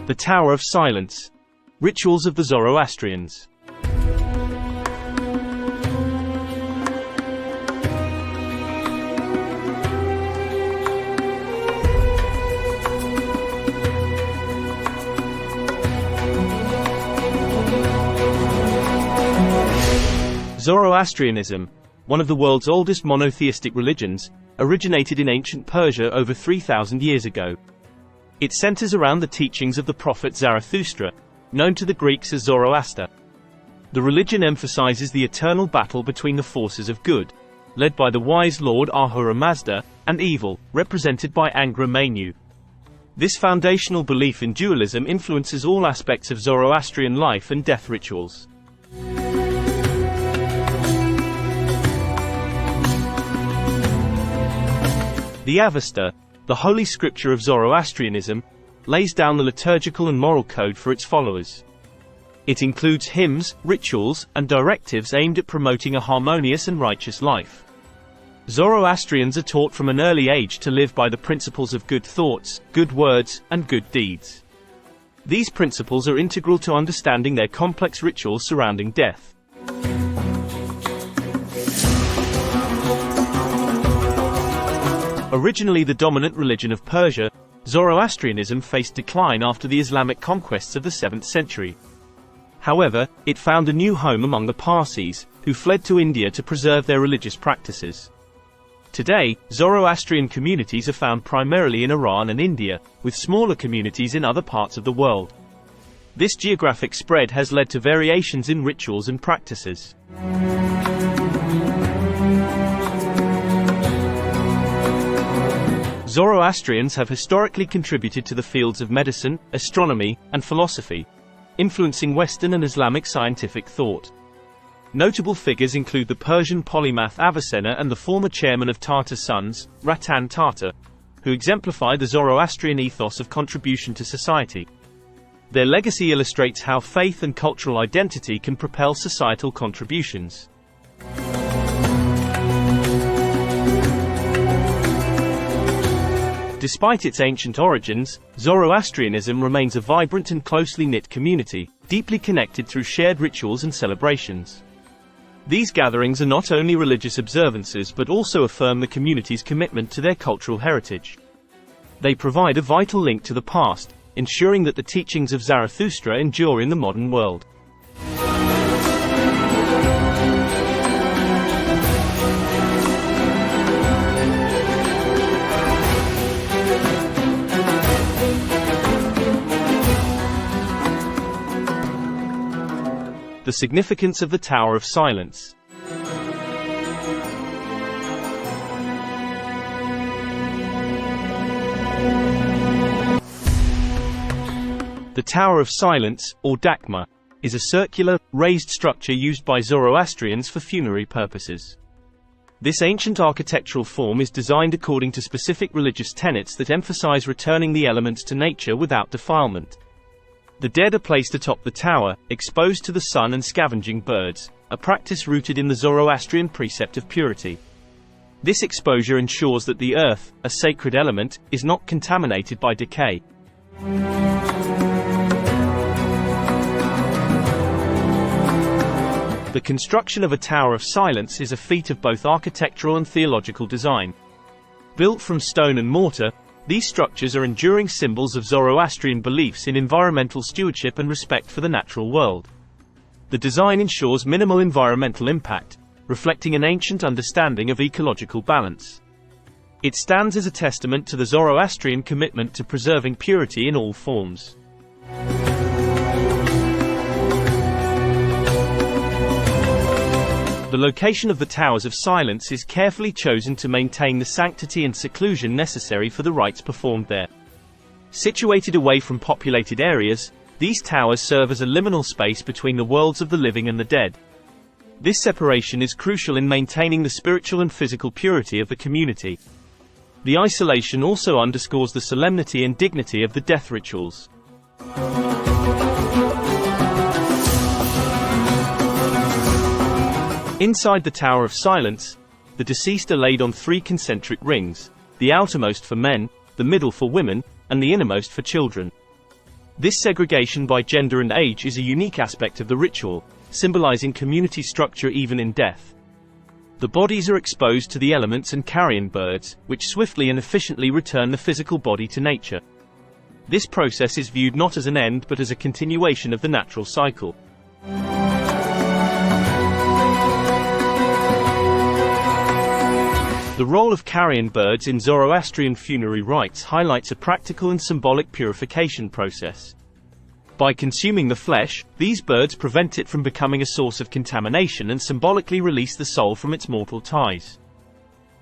The Tower of Silence. Rituals of the Zoroastrians. Zoroastrianism, one of the world's oldest monotheistic religions, originated in ancient Persia over 3,000 years ago. It centers around the teachings of the prophet Zarathustra, known to the Greeks as Zoroaster. The religion emphasizes the eternal battle between the forces of good, led by the wise Lord Ahura Mazda, and evil, represented by Angra Mainyu. This foundational belief in dualism influences all aspects of Zoroastrian life and death rituals. The Avesta, the holy scripture of Zoroastrianism, lays down the liturgical and moral code for its followers. It includes hymns, rituals, and directives aimed at promoting a harmonious and righteous life. Zoroastrians are taught from an early age to live by the principles of good thoughts, good words, and good deeds. These principles are integral to understanding their complex rituals surrounding death. Originally the dominant religion of Persia, Zoroastrianism faced decline after the Islamic conquests of the 7th century. However, it found a new home among the Parsis, who fled to India to preserve their religious practices. Today, Zoroastrian communities are found primarily in Iran and India, with smaller communities in other parts of the world. This geographic spread has led to variations in rituals and practices. Zoroastrians have historically contributed to the fields of medicine, astronomy, and philosophy, influencing Western and Islamic scientific thought. Notable figures include the Persian polymath Avicenna and the former chairman of Tartar Sons, Ratan Tata, who exemplify the Zoroastrian ethos of contribution to society. Their legacy illustrates how faith and cultural identity can propel societal contributions. Despite its ancient origins, Zoroastrianism remains a vibrant and closely knit community, deeply connected through shared rituals and celebrations. These gatherings are not only religious observances but also affirm the community's commitment to their cultural heritage. They provide a vital link to the past, ensuring that the teachings of Zarathustra endure in the modern world. The significance of the Tower of Silence. The Tower of Silence, or Dakhma, is a circular, raised structure used by Zoroastrians for funerary purposes. This ancient architectural form is designed according to specific religious tenets that emphasize returning the elements to nature without defilement. The dead are placed atop the tower, exposed to the sun and scavenging birds, a practice rooted in the Zoroastrian precept of purity. This exposure ensures that the earth, a sacred element, is not contaminated by decay. The construction of a Tower of Silence is a feat of both architectural and theological design. Built from stone and mortar, these structures are enduring symbols of Zoroastrian beliefs in environmental stewardship and respect for the natural world. The design ensures minimal environmental impact, reflecting an ancient understanding of ecological balance. It stands as a testament to the Zoroastrian commitment to preserving purity in all forms. The location of the Towers of Silence is carefully chosen to maintain the sanctity and seclusion necessary for the rites performed there. Situated away from populated areas, these towers serve as a liminal space between the worlds of the living and the dead. This separation is crucial in maintaining the spiritual and physical purity of the community. The isolation also underscores the solemnity and dignity of the death rituals. Inside the Tower of Silence, the deceased are laid on 3 concentric rings, the outermost for men, the middle for women, and the innermost for children. This segregation by gender and age is a unique aspect of the ritual, symbolizing community structure even in death. The bodies are exposed to the elements and carrion birds, which swiftly and efficiently return the physical body to nature. This process is viewed not as an end but as a continuation of the natural cycle. The role of carrion birds in Zoroastrian funerary rites highlights a practical and symbolic purification process. By consuming the flesh, these birds prevent it from becoming a source of contamination and symbolically release the soul from its mortal ties.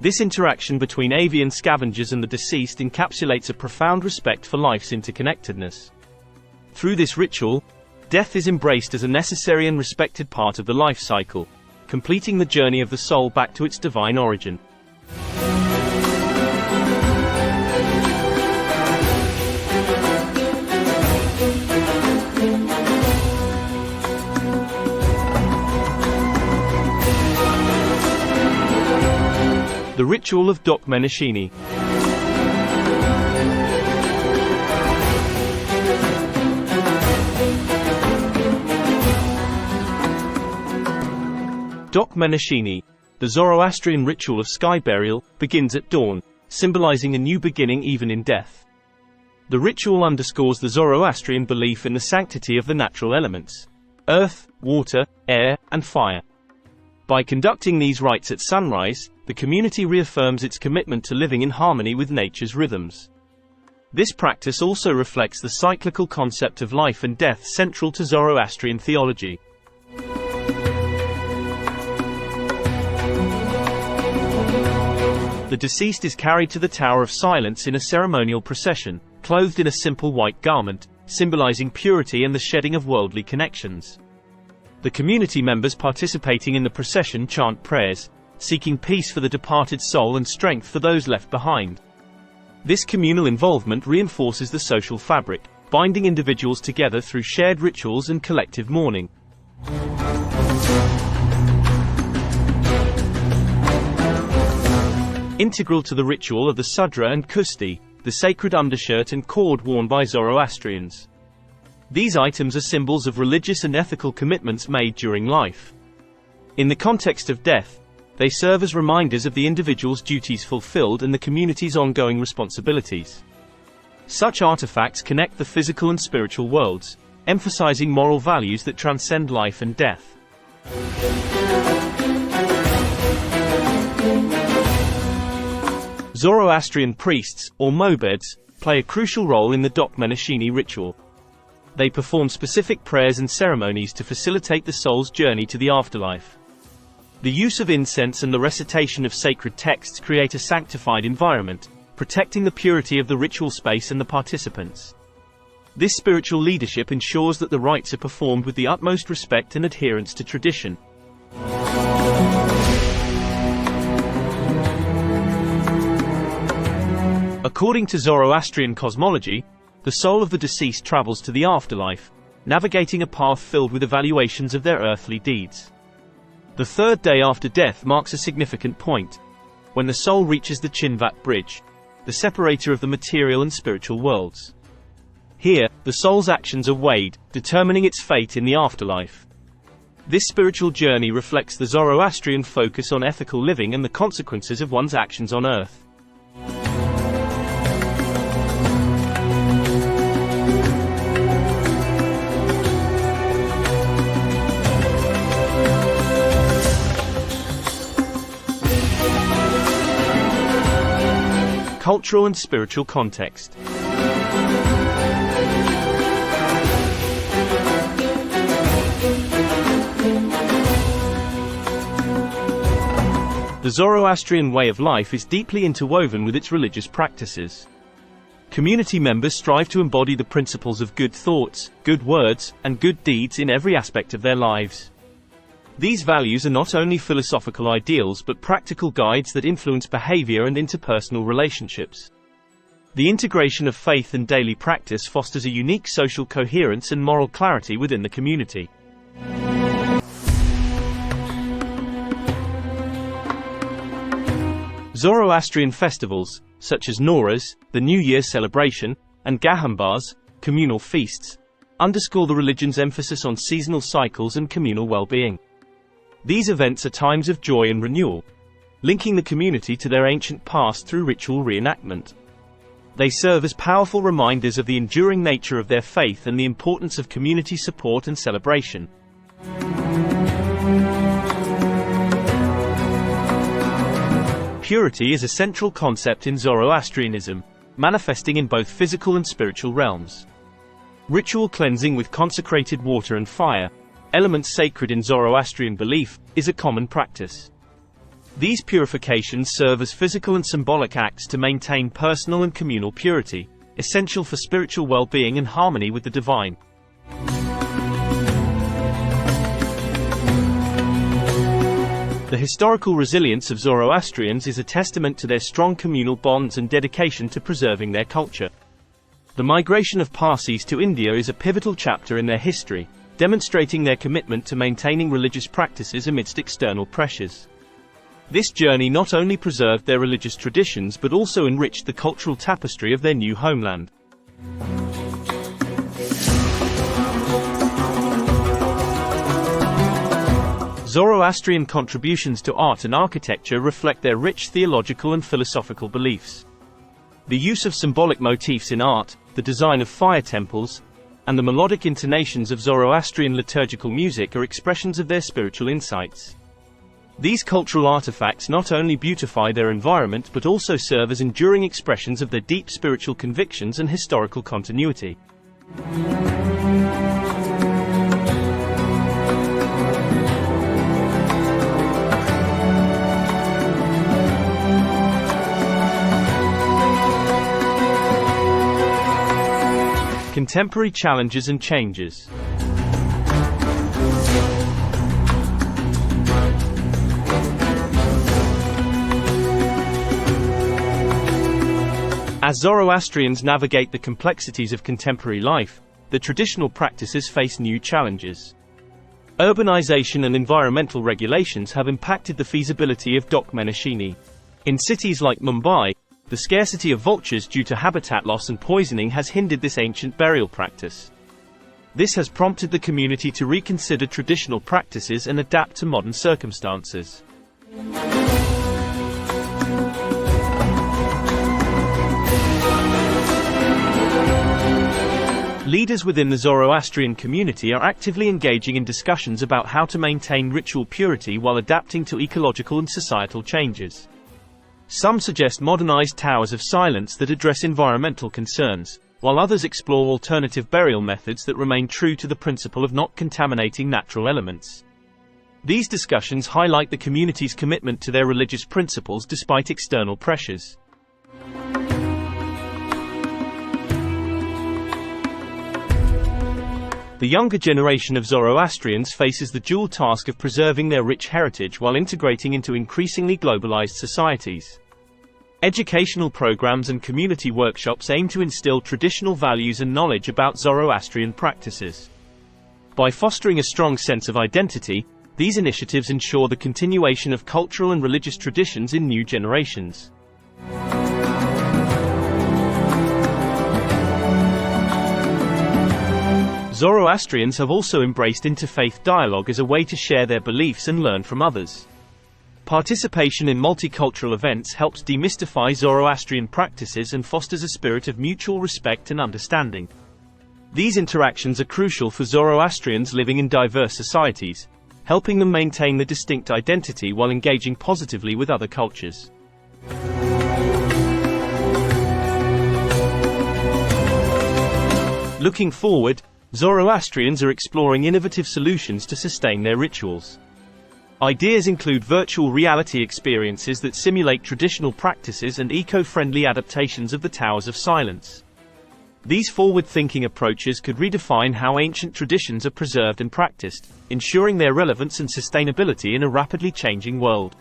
This interaction between avian scavengers and the deceased encapsulates a profound respect for life's interconnectedness. Through this ritual, death is embraced as a necessary and respected part of the life cycle, completing the journey of the soul back to its divine origin. The Ritual of Dokhmenashini. Dokhmenashini, the Zoroastrian ritual of sky burial, begins at dawn, symbolizing a new beginning even in death. The ritual underscores the Zoroastrian belief in the sanctity of the natural elements: earth, water, air, and fire. By conducting these rites at sunrise, the community reaffirms its commitment to living in harmony with nature's rhythms. This practice also reflects the cyclical concept of life and death central to Zoroastrian theology. The deceased is carried to the Tower of Silence in a ceremonial procession, clothed in a simple white garment, symbolizing purity and the shedding of worldly connections. The community members participating in the procession chant prayers, seeking peace for the departed soul and strength for those left behind. This communal involvement reinforces the social fabric, binding individuals together through shared rituals and collective mourning. Integral to the ritual are the sudra and kusti, the sacred undershirt and cord worn by Zoroastrians. These items are symbols of religious and ethical commitments made during life. In the context of death, they serve as reminders of the individual's duties fulfilled and the community's ongoing responsibilities. Such artifacts connect the physical and spiritual worlds, emphasizing moral values that transcend life and death. Zoroastrian priests, or mobeds, play a crucial role in the Dokhmenashini ritual. They perform specific prayers and ceremonies to facilitate the soul's journey to the afterlife. The use of incense and the recitation of sacred texts create a sanctified environment, protecting the purity of the ritual space and the participants. This spiritual leadership ensures that the rites are performed with the utmost respect and adherence to tradition. According to Zoroastrian cosmology, the soul of the deceased travels to the afterlife, navigating a path filled with evaluations of their earthly deeds. The third day after death marks a significant point, when the soul reaches the Chinvat bridge, the separator of the material and spiritual worlds. Here, the soul's actions are weighed, determining its fate in the afterlife. This spiritual journey reflects the Zoroastrian focus on ethical living and the consequences of one's actions on earth. Cultural and spiritual context. The Zoroastrian way of life is deeply interwoven with its religious practices. Community members strive to embody the principles of good thoughts, good words, and good deeds in every aspect of their lives. These values are not only philosophical ideals but practical guides that influence behavior and interpersonal relationships. The integration of faith and daily practice fosters a unique social coherence and moral clarity within the community. Zoroastrian festivals, such as Nowruz, the New Year celebration, and Gahambars, communal feasts, underscore the religion's emphasis on seasonal cycles and communal well-being. These events are times of joy and renewal, linking the community to their ancient past through ritual reenactment. They serve as powerful reminders of the enduring nature of their faith and the importance of community support and celebration. Purity is a central concept in Zoroastrianism, manifesting in both physical and spiritual realms. Ritual cleansing with consecrated water and fire, elements sacred in Zoroastrian belief, is a common practice. These purifications serve as physical and symbolic acts to maintain personal and communal purity, essential for spiritual well-being and harmony with the divine. The historical resilience of Zoroastrians is a testament to their strong communal bonds and dedication to preserving their culture. The migration of Persists to India is a pivotal chapter in their history, demonstrating their commitment to maintaining religious practices amidst external pressures. This journey not only preserved their religious traditions but also enriched the cultural tapestry of their new homeland. Zoroastrian contributions to art and architecture reflect their rich theological and philosophical beliefs. The use of symbolic motifs in art, the design of fire temples, and the melodic intonations of Zoroastrian liturgical music are expressions of their spiritual insights. These cultural artifacts not only beautify their environment but also serve as enduring expressions of their deep spiritual convictions and historical continuity. Contemporary challenges and changes. As Zoroastrians navigate the complexities of contemporary life, the traditional practices face new challenges. Urbanization and environmental regulations have impacted the feasibility of Dokhmenashini. In cities like Mumbai, the scarcity of vultures due to habitat loss and poisoning has hindered this ancient burial practice. This has prompted the community to reconsider traditional practices and adapt to modern circumstances. Leaders within the Zoroastrian community are actively engaging in discussions about how to maintain ritual purity while adapting to ecological and societal changes. Some suggest modernized towers of silence that address environmental concerns, while others explore alternative burial methods that remain true to the principle of not contaminating natural elements. These discussions highlight the community's commitment to their religious principles despite external pressures. The younger generation of Zoroastrians faces the dual task of preserving their rich heritage while integrating into increasingly globalized societies. Educational programs and community workshops aim to instill traditional values and knowledge about Zoroastrian practices. By fostering a strong sense of identity, these initiatives ensure the continuation of cultural and religious traditions in new generations. Zoroastrians have also embraced interfaith dialogue as a way to share their beliefs and learn from others. Participation in multicultural events helps demystify Zoroastrian practices and fosters a spirit of mutual respect and understanding. These interactions are crucial for Zoroastrians living in diverse societies, helping them maintain their distinct identity while engaging positively with other cultures. Looking forward, Zoroastrians are exploring innovative solutions to sustain their rituals. Ideas include virtual reality experiences that simulate traditional practices and eco-friendly adaptations of the Towers of Silence. These forward-thinking approaches could redefine how ancient traditions are preserved and practiced, ensuring their relevance and sustainability in a rapidly changing world.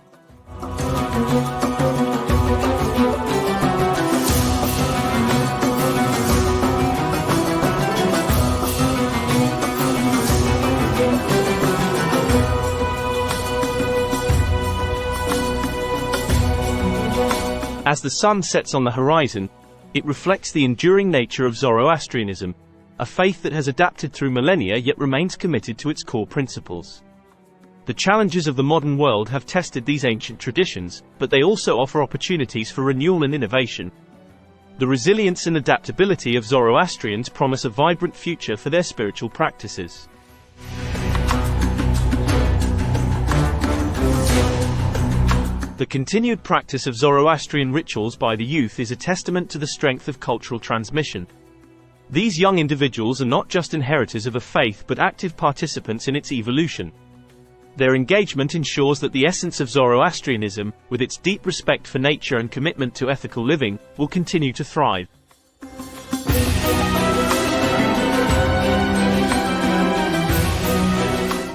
As the sun sets on the horizon, it reflects the enduring nature of Zoroastrianism, a faith that has adapted through millennia yet remains committed to its core principles. The challenges of the modern world have tested these ancient traditions, but they also offer opportunities for renewal and innovation. The resilience and adaptability of Zoroastrians promise a vibrant future for their spiritual practices. The continued practice of Zoroastrian rituals by the youth is a testament to the strength of cultural transmission. These young individuals are not just inheritors of a faith but active participants in its evolution. Their engagement ensures that the essence of Zoroastrianism, with its deep respect for nature and commitment to ethical living, will continue to thrive.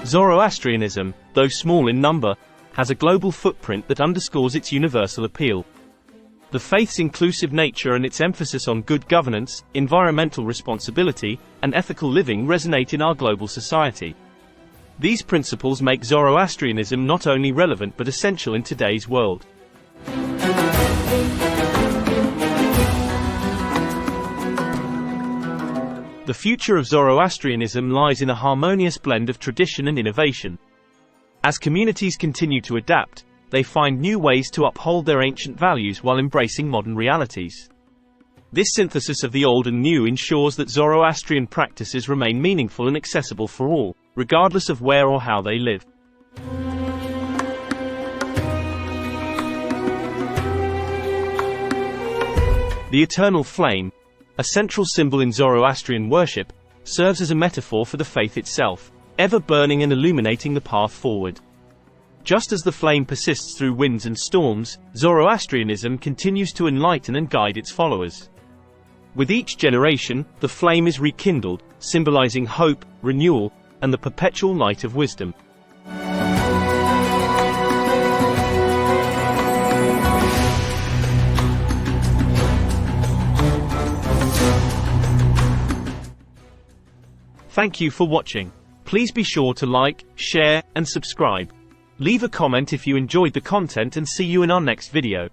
Zoroastrianism, though small in number, has a global footprint that underscores its universal appeal. The faith's inclusive nature and its emphasis on good governance, environmental responsibility, and ethical living resonate in our global society. These principles make Zoroastrianism not only relevant but essential in today's world. The future of Zoroastrianism lies in a harmonious blend of tradition and innovation. As communities continue to adapt, they find new ways to uphold their ancient values while embracing modern realities. This synthesis of the old and new ensures that Zoroastrian practices remain meaningful and accessible for all, regardless of where or how they live. The eternal flame, a central symbol in Zoroastrian worship, serves as a metaphor for the faith itself, ever burning and illuminating the path forward. Just as the flame persists through winds and storms, Zoroastrianism continues to enlighten and guide its followers. With each generation, the flame is rekindled, symbolizing hope, renewal, and the perpetual light of wisdom. Thank you for watching. Please be sure to like, share, and subscribe. Leave a comment if you enjoyed the content and see you in our next video.